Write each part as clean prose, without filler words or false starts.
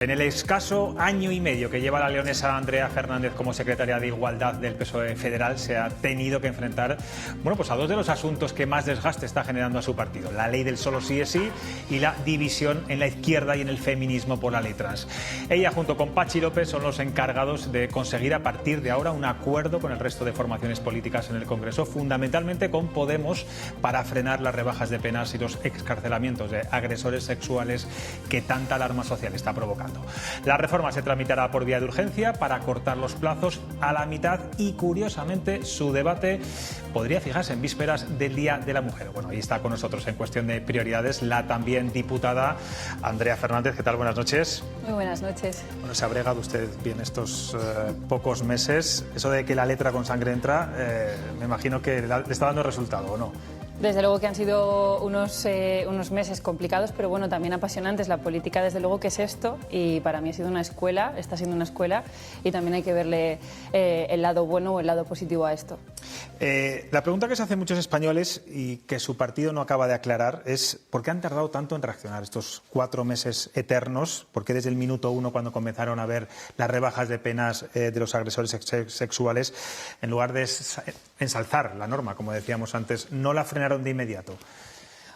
En el escaso año y medio que lleva la leonesa Andrea Fernández como secretaria de Igualdad del PSOE federal, se ha tenido que enfrentar a dos de los asuntos que más desgaste está generando a su partido: la ley del solo sí es sí y la división en la izquierda y en el feminismo por la ley trans. Ella, junto con Patxi López, son los encargados de conseguir a partir de ahora un acuerdo con el resto de formaciones políticas en el Congreso, fundamentalmente con Podemos, para frenar las rebajas de penas y los excarcelamientos de agresores sexuales que tanta alarma social está provocando. La reforma se tramitará por vía de urgencia para cortar los plazos a la mitad y, curiosamente, su debate podría fijarse en vísperas del Día de la Mujer. Bueno, ahí está con nosotros en cuestión de prioridades la también diputada Andrea Fernández. ¿Qué tal? Buenas noches. Muy buenas noches. Bueno, se ha bregado usted bien estos pocos meses. Eso de que la letra con sangre entra, me imagino que le está dando resultado, ¿o no? Desde luego que han sido unos meses complicados, pero bueno, también apasionantes. La política, desde luego que es esto, y para mí ha sido una escuela, está siendo una escuela, y también hay que verle el lado bueno o el lado positivo a esto. La pregunta que se hacen muchos españoles y que su partido no acaba de aclarar es ¿por qué han tardado tanto en reaccionar estos 4 meses eternos? ¿Por qué desde el minuto 1, cuando comenzaron a ver las rebajas de penas de los agresores sexuales, en lugar de ensalzar la norma, como decíamos antes, no la frenaron de inmediato?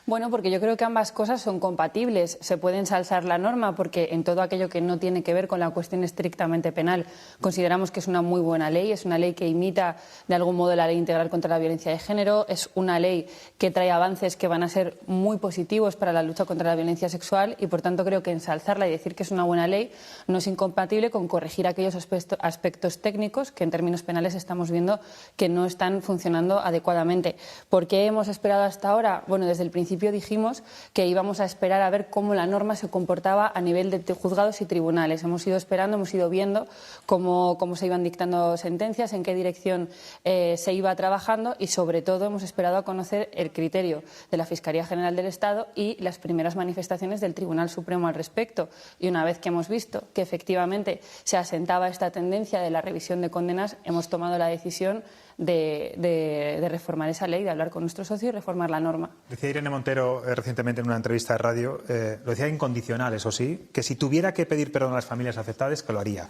Bueno, porque yo creo que ambas cosas son compatibles. Se puede ensalzar la norma porque en todo aquello que no tiene que ver con la cuestión estrictamente penal consideramos que es una muy buena ley, es una ley que imita de algún modo la Ley Integral contra la Violencia de Género, es una ley que trae avances que van a ser muy positivos para la lucha contra la violencia sexual y, por tanto, creo que ensalzarla y decir que es una buena ley no es incompatible con corregir aquellos aspectos técnicos que en términos penales estamos viendo que no están funcionando adecuadamente. ¿Por qué hemos esperado hasta ahora? Bueno, desde el principio dijimos que íbamos a esperar a ver cómo la norma se comportaba a nivel de juzgados y tribunales. Hemos ido esperando, hemos ido viendo cómo se iban dictando sentencias, en qué dirección se iba trabajando y, sobre todo, hemos esperado a conocer el criterio de la Fiscalía General del Estado y las primeras manifestaciones del Tribunal Supremo al respecto. Y una vez que hemos visto que efectivamente se asentaba esta tendencia de la revisión de condenas, hemos tomado la decisión de reformar esa ley, de hablar con nuestro socio y reformar la norma. Decía Irene Montero recientemente en una entrevista de radio, lo decía incondicional, eso sí, que si tuviera que pedir perdón a las familias afectadas, que lo haría.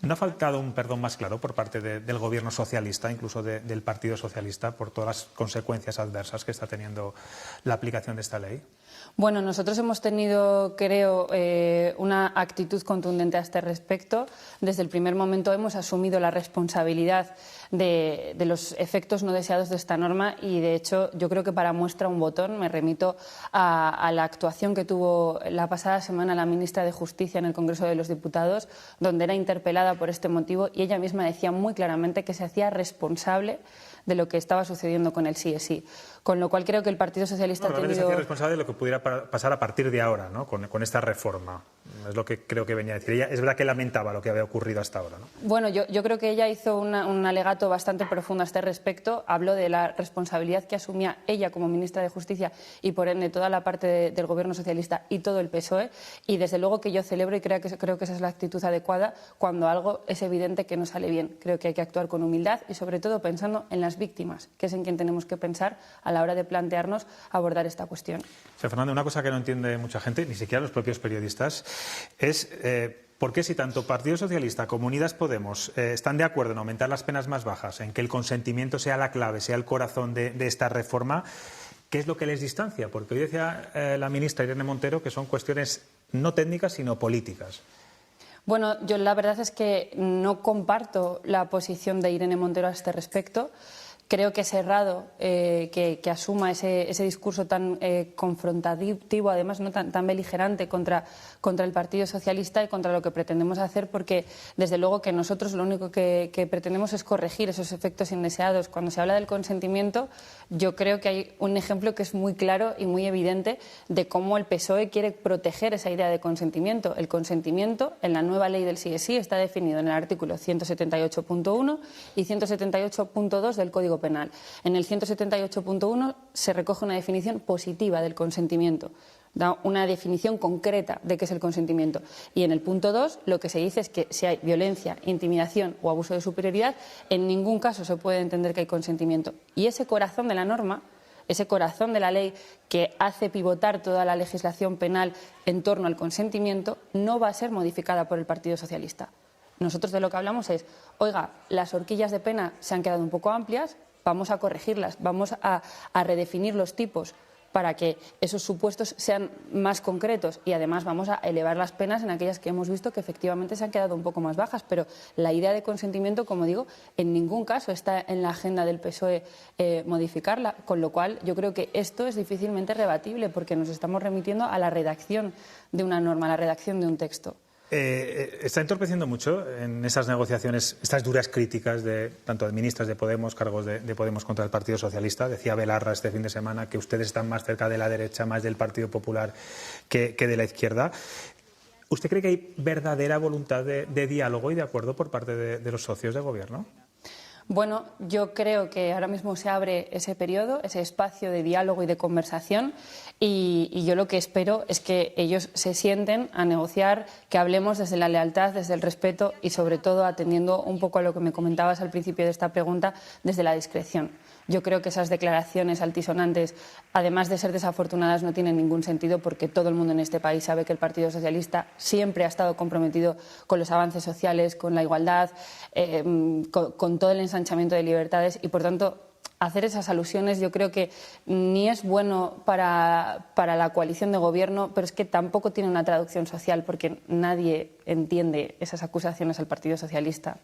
¿No ha faltado un perdón más claro por parte del gobierno socialista, incluso del Partido Socialista, por todas las consecuencias adversas que está teniendo la aplicación de esta ley? Bueno, nosotros hemos tenido, creo, una actitud contundente a este respecto. Desde el primer momento hemos asumido la responsabilidad de los efectos no deseados de esta norma y, de hecho, yo creo que para muestra un botón me remito a la actuación que tuvo la pasada semana la ministra de Justicia en el Congreso de los Diputados, donde era interpelada por este motivo y ella misma decía muy claramente que se hacía responsable de lo que estaba sucediendo con el sí es sí. Con lo cual creo que el Partido Socialista ha tenido... se hacía responsable de lo que pudiera pasar a partir de ahora, ¿no? Con esta reforma. Es lo que creo que venía a decir. Ella es verdad que lamentaba lo que había ocurrido hasta ahora, ¿no? Bueno, yo creo que ella hizo un alegato bastante profundo a este respecto. Habló de la responsabilidad que asumía ella como ministra de Justicia y, por ende, toda la parte del Gobierno socialista y todo el PSOE. Y, desde luego, que yo celebro y creo que esa es la actitud adecuada cuando algo es evidente que no sale bien. Creo que hay que actuar con humildad y, sobre todo, pensando en las víctimas, que es en quien tenemos que pensar a la hora de plantearnos abordar esta cuestión. Fernando, una cosa que no entiende mucha gente, ni siquiera los propios periodistas, es por qué, si tanto Partido Socialista como Unidas Podemos están de acuerdo en aumentar las penas más bajas, en que el consentimiento sea la clave, sea el corazón de esta reforma, ¿qué es lo que les distancia? Porque hoy decía la ministra Irene Montero que son cuestiones no técnicas sino políticas. Bueno, yo la verdad es que no comparto la posición de Irene Montero a este respecto. Creo que es errado que asuma ese discurso tan confrontativo, además no tan beligerante contra el Partido Socialista y contra lo que pretendemos hacer, porque desde luego que nosotros lo único que pretendemos es corregir esos efectos indeseados. Cuando se habla del consentimiento, yo creo que hay un ejemplo que es muy claro y muy evidente de cómo el PSOE quiere proteger esa idea de consentimiento. El consentimiento en la nueva ley del sí es sí está definido en el artículo 178.1 y 178.2 del Código Penal. En el 178.1 se recoge una definición positiva del consentimiento, da una definición concreta de qué es el consentimiento. Y en el punto 2 lo que se dice es que si hay violencia, intimidación o abuso de superioridad, en ningún caso se puede entender que hay consentimiento. Y ese corazón de la norma ese corazón de la ley que hace pivotar toda la legislación penal en torno al consentimiento, no va a ser modificada por el Partido Socialista. Nosotros de lo que hablamos es, oiga, las horquillas de pena se han quedado un poco amplias, vamos a corregirlas, vamos a redefinir los tipos para que esos supuestos sean más concretos y además vamos a elevar las penas en aquellas que hemos visto que efectivamente se han quedado un poco más bajas. Pero la idea de consentimiento, como digo, en ningún caso está en la agenda del PSOE modificarla, con lo cual yo creo que esto es difícilmente rebatible porque nos estamos remitiendo a la redacción de una norma, a la redacción de un texto. Está entorpeciendo mucho en esas negociaciones estas duras críticas de tanto de ministras de Podemos, cargos de Podemos contra el Partido Socialista. Decía Belarra este fin de semana que ustedes están más cerca de la derecha, más del Partido Popular que de la izquierda. ¿Usted cree que hay verdadera voluntad de diálogo y de acuerdo por parte de los socios de gobierno? Bueno, yo creo que ahora mismo se abre ese periodo, ese espacio de diálogo y de conversación y yo lo que espero es que ellos se sienten a negociar, que hablemos desde la lealtad, desde el respeto y sobre todo atendiendo un poco a lo que me comentabas al principio de esta pregunta, desde la discreción. Yo creo que esas declaraciones altisonantes, además de ser desafortunadas, no tienen ningún sentido porque todo el mundo en este país sabe que el Partido Socialista siempre ha estado comprometido con los avances sociales, con la igualdad, con todo el ensanchamiento de libertades y, por tanto, hacer esas alusiones yo creo que ni es bueno para la coalición de gobierno, pero es que tampoco tiene una traducción social porque nadie entiende esas acusaciones al Partido Socialista.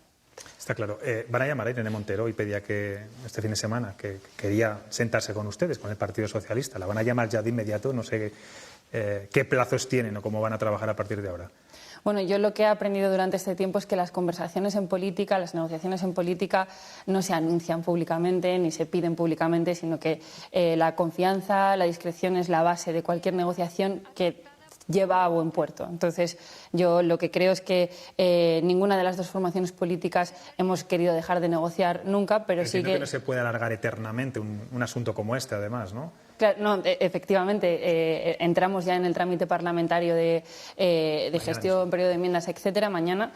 Está claro. Van a llamar a Irene Montero y pedía que este fin de semana que quería sentarse con ustedes, con el Partido Socialista. La van a llamar ya de inmediato. No sé qué plazos tienen o cómo van a trabajar a partir de ahora. Bueno, yo lo que he aprendido durante este tiempo es que las conversaciones en política, las negociaciones en política no se anuncian públicamente ni se piden públicamente, sino que la confianza, la discreción es la base de cualquier negociación que lleva a buen puerto. Entonces, yo lo que creo es que ninguna de las dos formaciones políticas hemos querido dejar de negociar nunca, pero sí que no se puede alargar eternamente un asunto como este, además, ¿no? Claro, no, efectivamente, entramos ya en el trámite parlamentario de gestión, periodo de enmiendas, etcétera, mañana,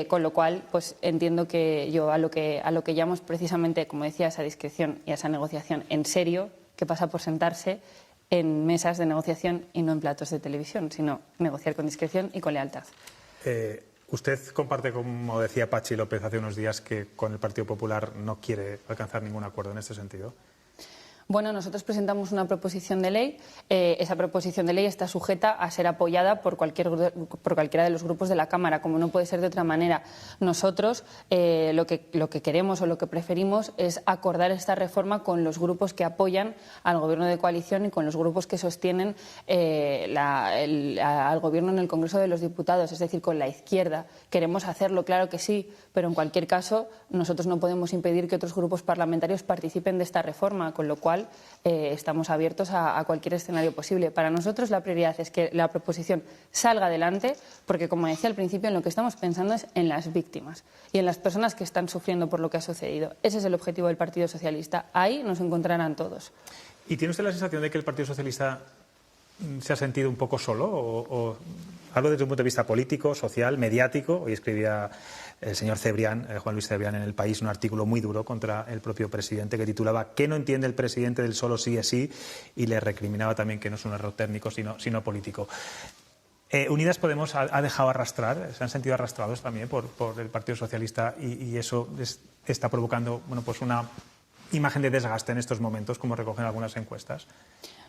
con lo cual, pues entiendo que yo a lo que llamo es precisamente, como decía, esa discreción y esa negociación en serio, que pasa por sentarse en mesas de negociación y no en platos de televisión, sino negociar con discreción y con lealtad. Usted comparte, como decía Patxi López hace unos días, que con el Partido Popular no quiere alcanzar ningún acuerdo en este sentido. Bueno, nosotros presentamos una proposición de ley. Esa proposición de ley está sujeta a ser apoyada por cualquiera de los grupos de la Cámara, como no puede ser de otra manera. Nosotros lo que queremos o lo que preferimos es acordar esta reforma con los grupos que apoyan al Gobierno de coalición y con los grupos que sostienen al Gobierno en el Congreso de los Diputados, es decir, con la izquierda. Queremos hacerlo, claro que sí, pero en cualquier caso nosotros no podemos impedir que otros grupos parlamentarios participen de esta reforma, con lo cual estamos abiertos a cualquier escenario posible. Para nosotros la prioridad es que la proposición salga adelante porque, como decía al principio, en lo que estamos pensando es en las víctimas y en las personas que están sufriendo por lo que ha sucedido. Ese es el objetivo del Partido Socialista. Ahí nos encontrarán todos. ¿Y tiene usted la sensación de que el Partido Socialista se ha sentido un poco solo? O hablo desde un punto de vista político, social, mediático. Hoy escribía el señor Cebrián, Juan Luis Cebrián, en El País, un artículo muy duro contra el propio presidente que titulaba ¿Qué no entiende el presidente del solo sí es sí? Y le recriminaba también que no es un error técnico, sino político. Unidas Podemos ha dejado arrastrar, se han sentido arrastrados también por el Partido Socialista y eso está provocando pues una imagen de desgaste en estos momentos, como recogen algunas encuestas.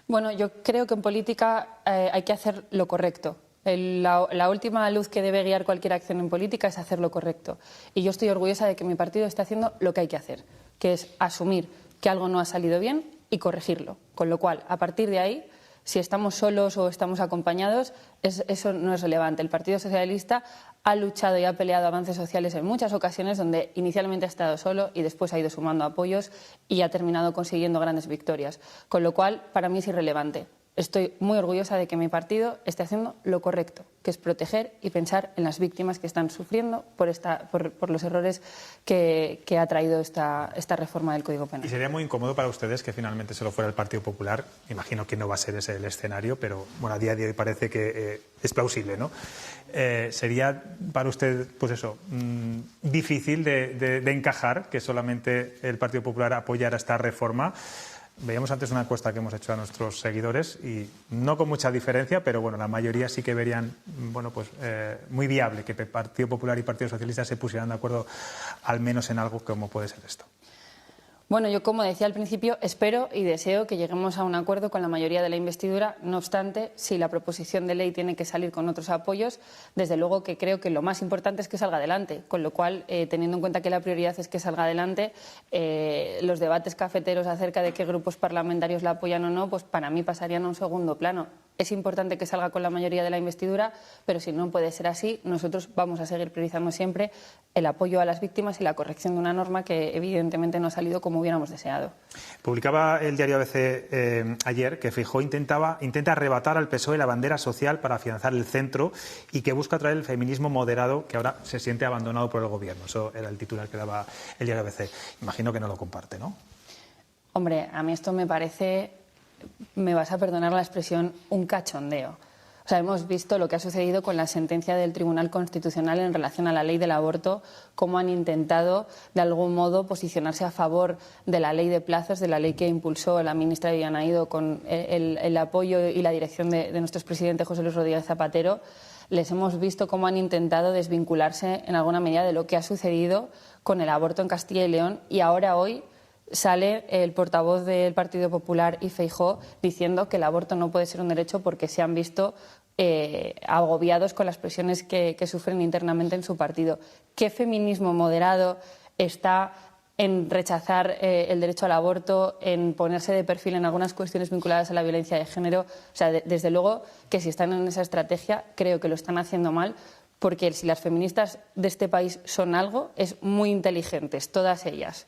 Bueno, yo creo que en política hay que hacer lo correcto. La última luz que debe guiar cualquier acción en política es hacer lo correcto. Y yo estoy orgullosa de que mi partido esté haciendo lo que hay que hacer, que es asumir que algo no ha salido bien y corregirlo. Con lo cual, a partir de ahí, si estamos solos o estamos acompañados, eso no es relevante. El Partido Socialista ha luchado y ha peleado avances sociales en muchas ocasiones donde inicialmente ha estado solo y después ha ido sumando apoyos y ha terminado consiguiendo grandes victorias. Con lo cual, para mí es irrelevante. Estoy muy orgullosa de que mi partido esté haciendo lo correcto, que es proteger y pensar en las víctimas que están sufriendo por los errores que ha traído esta reforma del Código Penal. Y sería muy incómodo para ustedes que finalmente se lo fuera el Partido Popular. Imagino que no va a ser ese el escenario, pero bueno, a día de hoy parece que es plausible, ¿no? ¿Sería para usted, pues eso, difícil de encajar que solamente el Partido Popular apoyara esta reforma? Veíamos antes una encuesta que hemos hecho a nuestros seguidores y no con mucha diferencia, pero bueno, la mayoría sí que verían, bueno, pues muy viable que Partido Popular y Partido Socialista se pusieran de acuerdo al menos en algo como puede ser esto. Bueno, yo como decía al principio, espero y deseo que lleguemos a un acuerdo con la mayoría de la investidura. No obstante, si la proposición de ley tiene que salir con otros apoyos, desde luego que creo que lo más importante es que salga adelante. Con lo cual, teniendo en cuenta que la prioridad es que salga adelante, los debates cafeteros acerca de qué grupos parlamentarios la apoyan o no, pues para mí pasarían a un segundo plano. Es importante que salga con la mayoría de la investidura, pero si no puede ser así, nosotros vamos a seguir priorizando siempre el apoyo a las víctimas y la corrección de una norma que evidentemente no ha salido como hubiéramos deseado. Publicaba el diario ABC ayer que Feijóo intenta arrebatar al PSOE la bandera social para afianzar el centro y que busca traer el feminismo moderado que ahora se siente abandonado por el Gobierno. Eso era el titular que daba el diario ABC. Imagino que no lo comparte, ¿no? Hombre, a mí esto me parece, me vas a perdonar la expresión, un cachondeo. O sea, hemos visto lo que ha sucedido con la sentencia del Tribunal Constitucional en relación a la ley del aborto, cómo han intentado, de algún modo, posicionarse a favor de la ley de plazos, de la ley que impulsó la ministra Viviane Aído con el apoyo y la dirección de nuestro expresidente José Luis Rodríguez Zapatero. Les hemos visto cómo han intentado desvincularse en alguna medida de lo que ha sucedido con el aborto en Castilla y León y ahora hoy sale el portavoz del Partido Popular y Feijóo diciendo que el aborto no puede ser un derecho porque se han visto agobiados con las presiones que sufren internamente en su partido. ¿Qué feminismo moderado está en rechazar el derecho al aborto, en ponerse de perfil en algunas cuestiones vinculadas a la violencia de género? O sea, desde luego que si están en esa estrategia, creo que lo están haciendo mal, porque si las feministas de este país son algo, es muy inteligentes, todas ellas.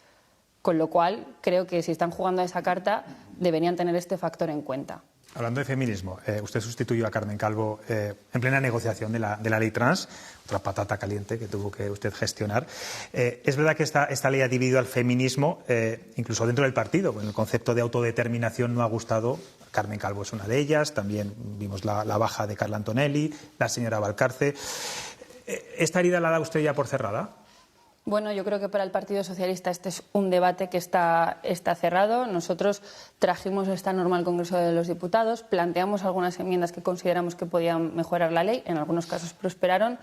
Con lo cual, creo que si están jugando a esa carta, deberían tener este factor en cuenta. Hablando de feminismo, usted sustituyó a Carmen Calvo en plena negociación de la ley trans, otra patata caliente que tuvo que usted gestionar. Es verdad que esta ley ha dividido al feminismo, incluso dentro del partido. Bueno, el concepto de autodeterminación no ha gustado. Carmen Calvo es una de ellas. También vimos la baja de Carla Antonelli, la señora Valcarce. ¿Esta herida la da usted ya por cerrada? Bueno, yo creo que para el Partido Socialista este es un debate que está cerrado. Nosotros trajimos esta norma al Congreso de los Diputados, planteamos algunas enmiendas que consideramos que podían mejorar la ley, en algunos casos prosperaron,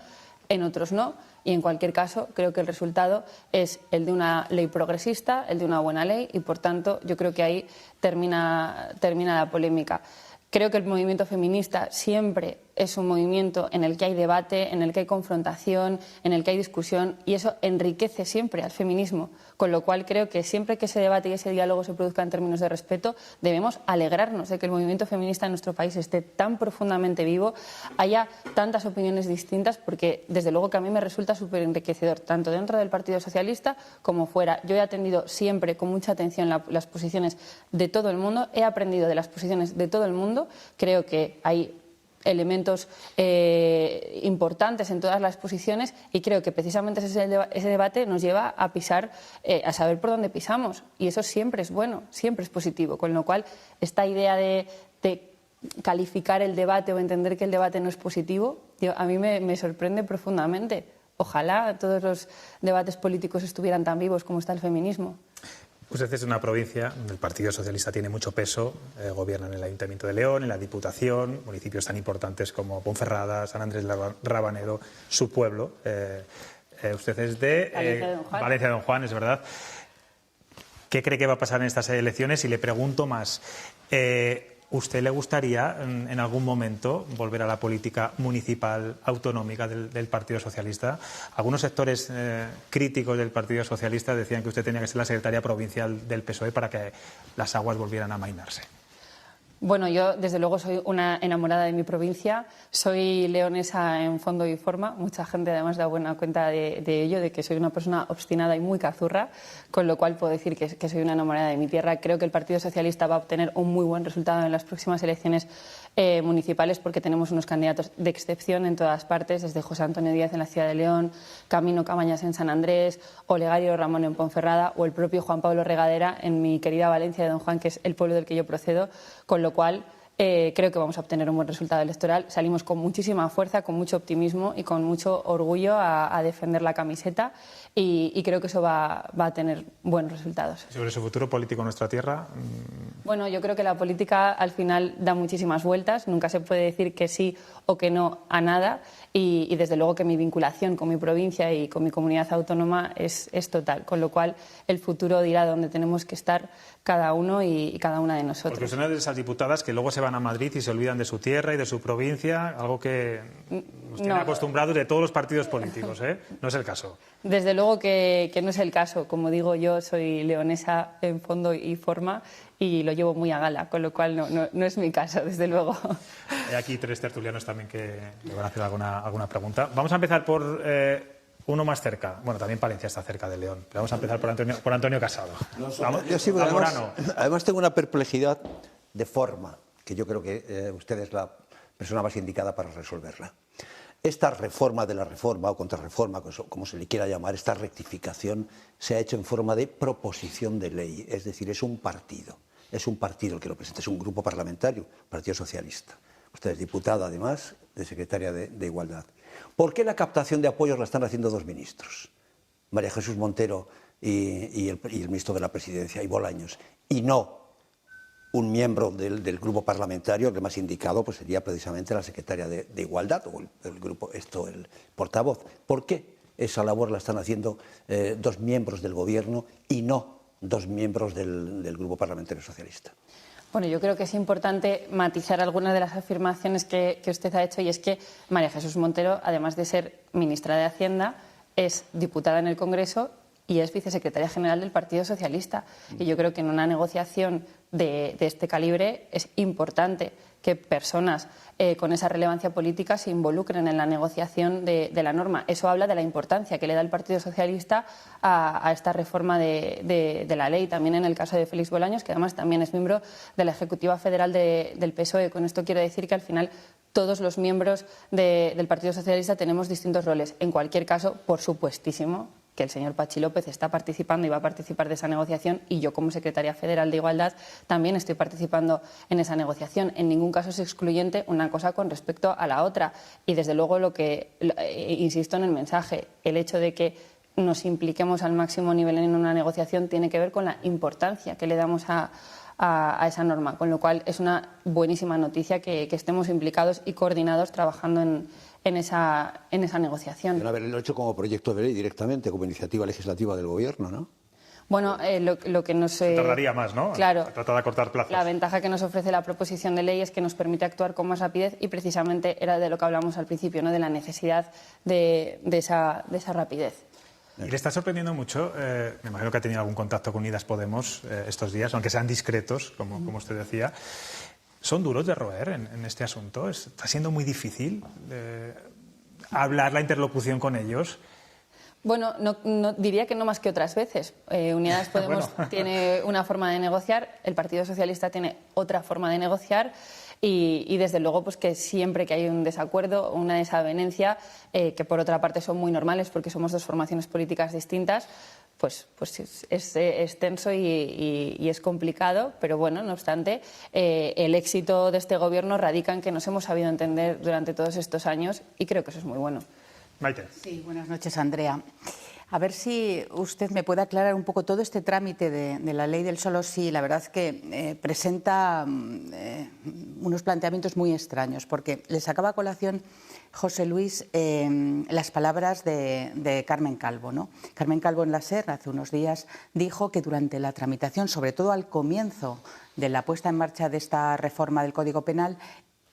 en otros no, y en cualquier caso creo que el resultado es el de una ley progresista, el de una buena ley, y por tanto yo creo que ahí termina la polémica. Creo que el movimiento feminista siempre es un movimiento en el que hay debate, en el que hay confrontación, en el que hay discusión, y eso enriquece siempre al feminismo. Con lo cual creo que siempre que ese debate y ese diálogo se produzca en términos de respeto, debemos alegrarnos de que el movimiento feminista en nuestro país esté tan profundamente vivo, haya tantas opiniones distintas, porque desde luego que a mí me resulta súper enriquecedor, tanto dentro del Partido Socialista como fuera. Yo he atendido siempre con mucha atención las posiciones de todo el mundo, he aprendido de las posiciones de todo el mundo, creo que hay elementos importantes en todas las posiciones y creo que precisamente ese debate nos lleva a pisar, a saber por dónde pisamos, y eso siempre es bueno, siempre es positivo, con lo cual esta idea de calificar el debate o entender que el debate no es positivo, a mí me sorprende profundamente. Ojalá todos los debates políticos estuvieran tan vivos como está el feminismo. Usted es de una provincia donde el Partido Socialista tiene mucho peso, gobierna en el Ayuntamiento de León, en la Diputación, municipios tan importantes como Ponferrada, San Andrés Rabanero, su pueblo. Usted es de Valencia de Don Juan, es verdad. ¿Qué cree que va a pasar en estas elecciones? Y le pregunto más, ¿usted le gustaría en algún momento volver a la política municipal autonómica del Partido Socialista? Algunos sectores críticos del Partido Socialista decían que usted tenía que ser la secretaria provincial del PSOE para que las aguas volvieran a amainarse. Bueno, yo desde luego soy una enamorada de mi provincia, soy leonesa en fondo y forma, mucha gente además da buena cuenta de ello, de que soy una persona obstinada y muy cazurra, con lo cual puedo decir que soy una enamorada de mi tierra. Creo que el Partido Socialista va a obtener un muy buen resultado en las próximas elecciones municipales porque tenemos unos candidatos de excepción en todas partes, desde José Antonio Díaz en la Ciudad de León, Camino Cabañas en San Andrés, Olegario Ramón en Ponferrada o el propio Juan Pablo Regadera en mi querida Valencia de Don Juan, que es el pueblo del que yo procedo, con lo cual creo que vamos a obtener un buen resultado electoral. Salimos con muchísima fuerza, con mucho optimismo y con mucho orgullo a defender la camiseta y creo que eso va a tener buenos resultados. Sobre su futuro político en nuestra tierra, Bueno, yo creo que la política al final da muchísimas vueltas, nunca se puede decir que sí o que no a nada y desde luego que mi vinculación con mi provincia y con mi comunidad autónoma es total, con lo cual el futuro dirá dónde tenemos que estar cada uno y cada una de nosotros. Porque son de esas diputadas que luego se van a Madrid y se olvidan de su tierra y de su provincia, algo que nos tiene acostumbrados de todos los partidos políticos, ¿eh? No es el caso. Desde luego que no es el caso. Como digo, yo soy leonesa en fondo y forma y lo llevo muy a gala, con lo cual no es mi caso, desde luego. Hay aquí 3 tertulianos también que le van a hacer alguna pregunta. Vamos a empezar por uno más cerca. Bueno, también Palencia está cerca de León. Pero vamos a empezar por Antonio Casado. Yo sí, además tengo una perplejidad de forma, que yo creo que usted es la persona más indicada para resolverla. Esta reforma de la reforma o contrarreforma, como se le quiera llamar, esta rectificación, se ha hecho en forma de proposición de ley, es decir, es un partido el que lo presenta, es un grupo parlamentario, Partido Socialista. Usted es diputada, además, de secretaria de Igualdad. ¿Por qué la captación de apoyos la están haciendo 2 ministros? María Jesús Montero y el ministro de la Presidencia, y Bolaños, y no un miembro del grupo parlamentario, que más indicado pues sería precisamente la secretaria de Igualdad o el portavoz? ¿Por qué esa labor la están haciendo 2 miembros del Gobierno y no 2 miembros del grupo parlamentario socialista? Bueno, yo creo que es importante matizar algunas de las afirmaciones que usted ha hecho, y es que María Jesús Montero, además de ser ministra de Hacienda, es diputada en el Congreso y es vicesecretaria general del Partido Socialista. Y yo creo que en una negociación de este calibre es importante que personas con esa relevancia política se involucren en la negociación de la norma. Eso habla de la importancia que le da el Partido Socialista a esta reforma de la ley. También en el caso de Félix Bolaños, que además también es miembro de la Ejecutiva Federal del PSOE. Con esto quiero decir que al final todos los miembros del Partido Socialista tenemos distintos roles. En cualquier caso, por supuestísimo, que el señor Pachi López está participando y va a participar de esa negociación, y yo como secretaria federal de Igualdad también estoy participando en esa negociación. En ningún caso es excluyente una cosa con respecto a la otra, y desde luego insisto en el mensaje, el hecho de que nos impliquemos al máximo nivel en una negociación tiene que ver con la importancia que le damos a esa norma, con lo cual es una buenísima noticia que estemos implicados y coordinados trabajando en esa negociación. Deben haberlo hecho como proyecto de ley directamente, como iniciativa legislativa del Gobierno, ¿no? Bueno, lo que nos... tardaría más, ¿no? Claro. Tratar de acortar plazos. La ventaja que nos ofrece la proposición de ley es que nos permite actuar con más rapidez, y precisamente era de lo que hablamos al principio, ¿no? De la necesidad de esa rapidez. ¿Y le está sorprendiendo mucho? Me imagino que ha tenido algún contacto con Unidas Podemos estos días, aunque sean discretos, como usted decía. ¿Son duros de roer en este asunto? ¿Está siendo muy difícil hablar la interlocución con ellos? Bueno, no diría que no más que otras veces. Unidas Podemos tiene una forma de negociar, el Partido Socialista tiene otra forma de negociar, y desde luego pues que siempre que hay un desacuerdo o una desavenencia, que por otra parte son muy normales porque somos 2 formaciones políticas distintas, pues es tenso y es complicado, pero bueno, no obstante, el éxito de este Gobierno radica en que nos hemos sabido entender durante todos estos años, y creo que eso es muy bueno. Maite. Sí, buenas noches, Andrea. A ver si usted me puede aclarar un poco todo este trámite de la ley del solo sí. La verdad es que presenta unos planteamientos muy extraños, porque le sacaba a colación José Luis las palabras de Carmen Calvo, ¿no? Carmen Calvo en la SER hace unos días dijo que durante la tramitación, sobre todo al comienzo de la puesta en marcha de esta reforma del Código Penal,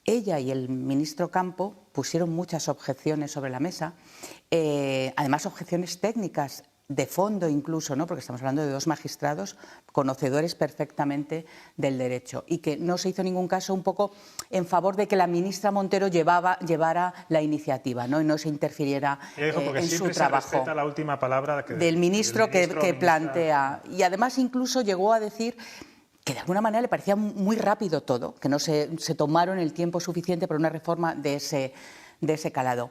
ella y el ministro Campo pusieron muchas objeciones sobre la mesa, además objeciones técnicas, de fondo incluso, ¿no? Porque estamos hablando de 2 magistrados conocedores perfectamente del derecho, y que no se hizo ningún caso un poco en favor de que la ministra Montero llevara la iniciativa, ¿no? Y no se interfiriera en su trabajo. Se respeta la última palabra del ministro que plantea. Y además incluso llegó a decir que de alguna manera le parecía muy rápido todo, que no se tomaron el tiempo suficiente para una reforma de ese calado.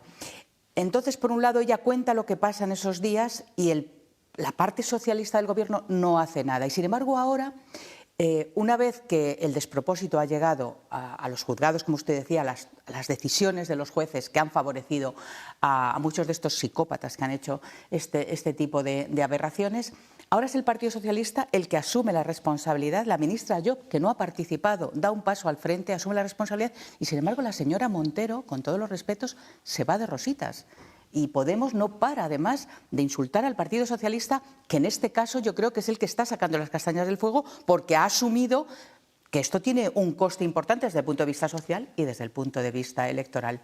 Entonces, por un lado, ella cuenta lo que pasa en esos días y la parte socialista del Gobierno no hace nada. Y sin embargo, ahora, una vez que el despropósito ha llegado a los juzgados, como usted decía, a las decisiones de los jueces que han favorecido a muchos de estos psicópatas que han hecho este tipo de aberraciones, Ahora es el Partido Socialista el que asume la responsabilidad. La ministra Llop, que no ha participado, da un paso al frente, asume la responsabilidad y, sin embargo, la señora Montero, con todos los respetos, se va de rositas. Y Podemos no para, además, de insultar al Partido Socialista, que en este caso yo creo que es el que está sacando las castañas del fuego, porque ha asumido que esto tiene un coste importante desde el punto de vista social y desde el punto de vista electoral.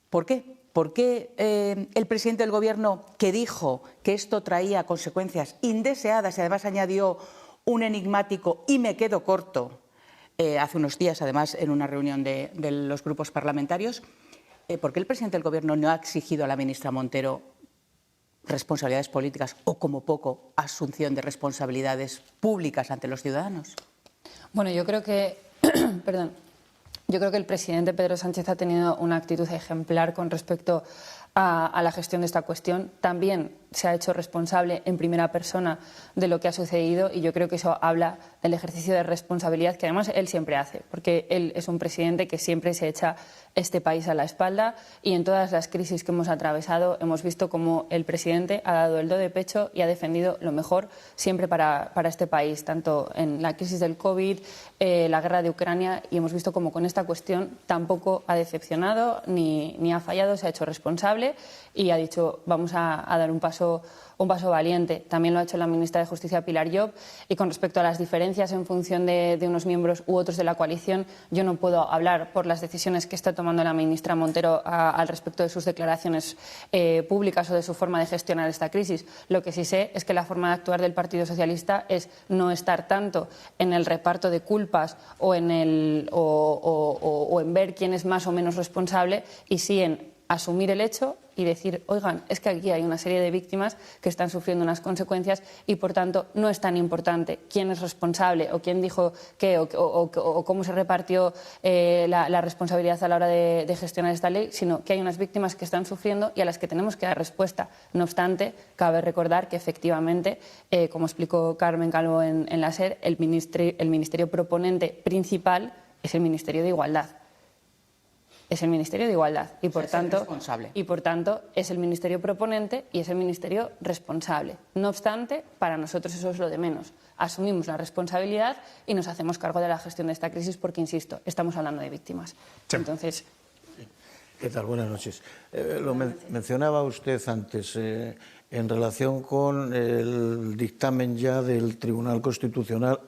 ¿Por qué? ¿Por qué el presidente del Gobierno, que dijo que esto traía consecuencias indeseadas y además añadió un enigmático "y me quedo corto", hace unos días, además, en una reunión de los grupos parlamentarios, ¿por qué el presidente del Gobierno no ha exigido a la ministra Montero responsabilidades políticas o, como poco, asunción de responsabilidades públicas ante los ciudadanos? Bueno, yo creo que perdón. Yo creo que el presidente Pedro Sánchez ha tenido una actitud ejemplar con respecto a la gestión de esta cuestión. También se ha hecho responsable en primera persona de lo que ha sucedido y yo creo que eso habla del ejercicio de responsabilidad que además él siempre hace, porque él es un presidente que siempre se echa este país a la espalda y en todas las crisis que hemos atravesado hemos visto cómo el presidente ha dado el do de pecho y ha defendido lo mejor siempre para este país, tanto en la crisis del COVID, la guerra de Ucrania, y hemos visto cómo con esta cuestión tampoco ha decepcionado ni ha fallado, se ha hecho responsable y ha dicho vamos a dar un paso valiente. También lo ha hecho la ministra de Justicia, Pilar Llop, y con respecto a las diferencias en función de unos miembros u otros de la coalición, yo no puedo hablar por las decisiones que está tomando la ministra Montero al respecto de sus declaraciones públicas o de su forma de gestionar esta crisis. Lo que sí sé es que la forma de actuar del Partido Socialista es no estar tanto en el reparto de culpas o en ver quién es más o menos responsable, y sí en asumir el hecho y decir, oigan, es que aquí hay una serie de víctimas que están sufriendo unas consecuencias y, por tanto, no es tan importante quién es responsable o quién dijo qué o cómo se repartió la responsabilidad a la hora de gestionar esta ley, sino que hay unas víctimas que están sufriendo y a las que tenemos que dar respuesta. No obstante, cabe recordar que, efectivamente, como explicó Carmen Calvo en la SER, el ministerio proponente principal es el Ministerio de Igualdad. Es el Ministerio de Igualdad y por tanto es el ministerio proponente y es el ministerio responsable. No obstante, para nosotros eso es lo de menos. Asumimos la responsabilidad y nos hacemos cargo de la gestión de esta crisis porque, insisto, estamos hablando de víctimas. Sí. Entonces, ¿qué tal? Buenas noches. Lo mencionaba usted antes en relación con el dictamen ya del Tribunal Constitucional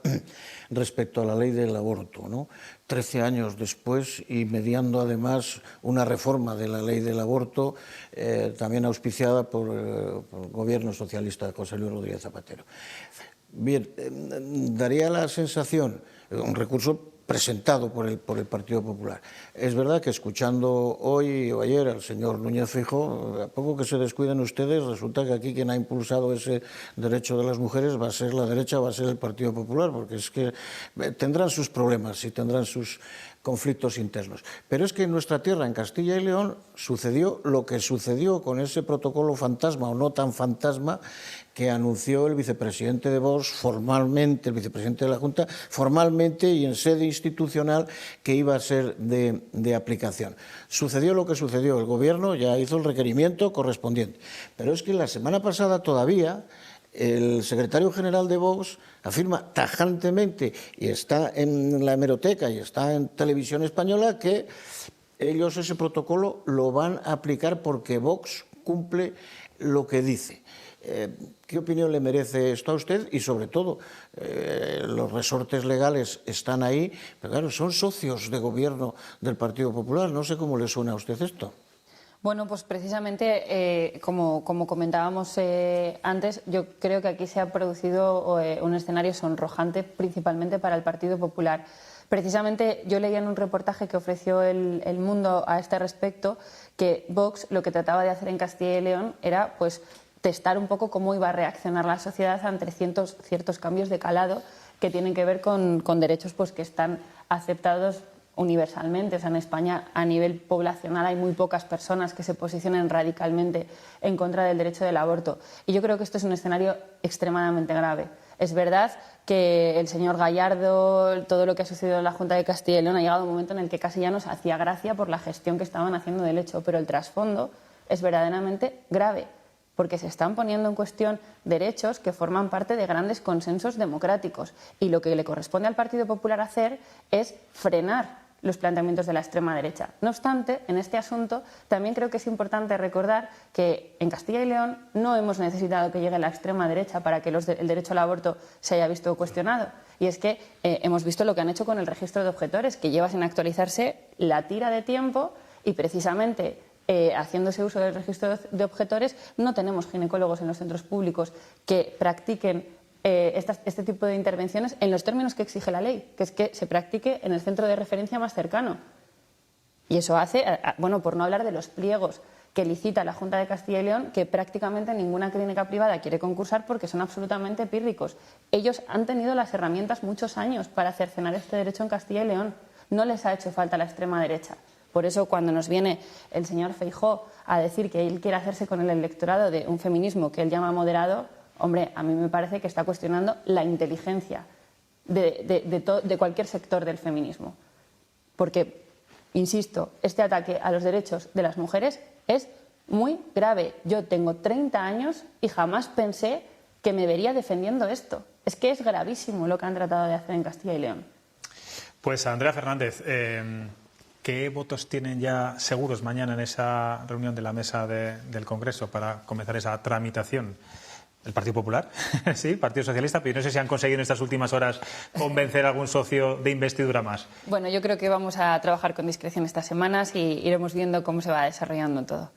respecto a la ley del aborto, ¿no? 13 años después y mediando además una reforma de la ley del aborto también auspiciada por el gobierno socialista de José Luis Rodríguez Zapatero. Bien, daría la sensación, un recurso presentado por el Partido Popular. Es verdad que escuchando hoy o ayer al señor Núñez Feijóo, a poco que se descuiden ustedes, resulta que aquí quien ha impulsado ese derecho de las mujeres va a ser la derecha, va a ser el Partido Popular, porque es que tendrán sus problemas y tendrán sus conflictos internos. Pero es que en nuestra tierra, en Castilla y León, sucedió lo que sucedió con ese protocolo fantasma o no tan fantasma que anunció el vicepresidente de Vox formalmente, el vicepresidente de la Junta, formalmente y en sede institucional, que iba a ser de aplicación. Sucedió lo que sucedió, el Gobierno ya hizo el requerimiento correspondiente. Pero es que la semana pasada todavía el secretario general de Vox afirma tajantemente, y está en la hemeroteca y está en Televisión Española, que ellos ese protocolo lo van a aplicar porque Vox cumple lo que dice. ¿Qué opinión le merece esto a usted? Y sobre todo, los resortes legales están ahí, pero claro, son socios de gobierno del Partido Popular. No sé cómo le suena a usted esto. Bueno, pues precisamente, como comentábamos antes, yo creo que aquí se ha producido un escenario sonrojante, principalmente para el Partido Popular. Precisamente yo leía en un reportaje que ofreció El Mundo a este respecto que Vox lo que trataba de hacer en Castilla y León era pues testar un poco cómo iba a reaccionar la sociedad ante ciertos cambios de calado que tienen que ver con derechos pues que están aceptados universalmente. O sea, en España, a nivel poblacional, hay muy pocas personas que se posicionen radicalmente en contra del derecho del aborto. Y yo creo que esto es un escenario extremadamente grave. Es verdad que el señor Gallardo, todo lo que ha sucedido en la Junta de Castilla y León, ha llegado un momento en el que casi ya nos hacía gracia por la gestión que estaban haciendo del hecho, pero el trasfondo es verdaderamente grave. porque se están poniendo en cuestión derechos que forman parte de grandes consensos democráticos. Y lo que le corresponde al Partido Popular hacer es frenar los planteamientos de la extrema derecha. No obstante, en este asunto también creo que es importante recordar que en Castilla y León no hemos necesitado que llegue la extrema derecha para que el derecho al aborto se haya visto cuestionado. Y es que hemos visto lo que han hecho con el registro de objetores, que lleva sin actualizarse la tira de tiempo y precisamente haciéndose uso del registro de objetores no tenemos ginecólogos en los centros públicos que practiquen este tipo de intervenciones en los términos que exige la ley, que es que se practique en el centro de referencia más cercano. Y eso hace, bueno, por no hablar de los pliegos que licita la Junta de Castilla y León, que prácticamente ninguna clínica privada quiere concursar porque son absolutamente pírricos. Ellos han tenido las herramientas muchos años para cercenar este derecho en Castilla y León. No les ha hecho falta la extrema derecha. Por eso, cuando nos viene el señor Feijóo a decir que él quiere hacerse con el electorado de un feminismo que él llama moderado, hombre, a mí me parece que está cuestionando la inteligencia de cualquier sector del feminismo. Porque, insisto, este ataque a los derechos de las mujeres es muy grave. Yo tengo 30 años y jamás pensé que me vería defendiendo esto. Es que es gravísimo lo que han tratado de hacer en Castilla y León. Pues Andrea Fernández, ¿qué votos tienen ya seguros mañana en esa reunión de la mesa del Congreso para comenzar esa tramitación? ¿El Partido Popular? Sí, el Partido Socialista, pero no sé si han conseguido en estas últimas horas convencer a algún socio de investidura más. Bueno, yo creo que vamos a trabajar con discreción estas semanas y iremos viendo cómo se va desarrollando todo.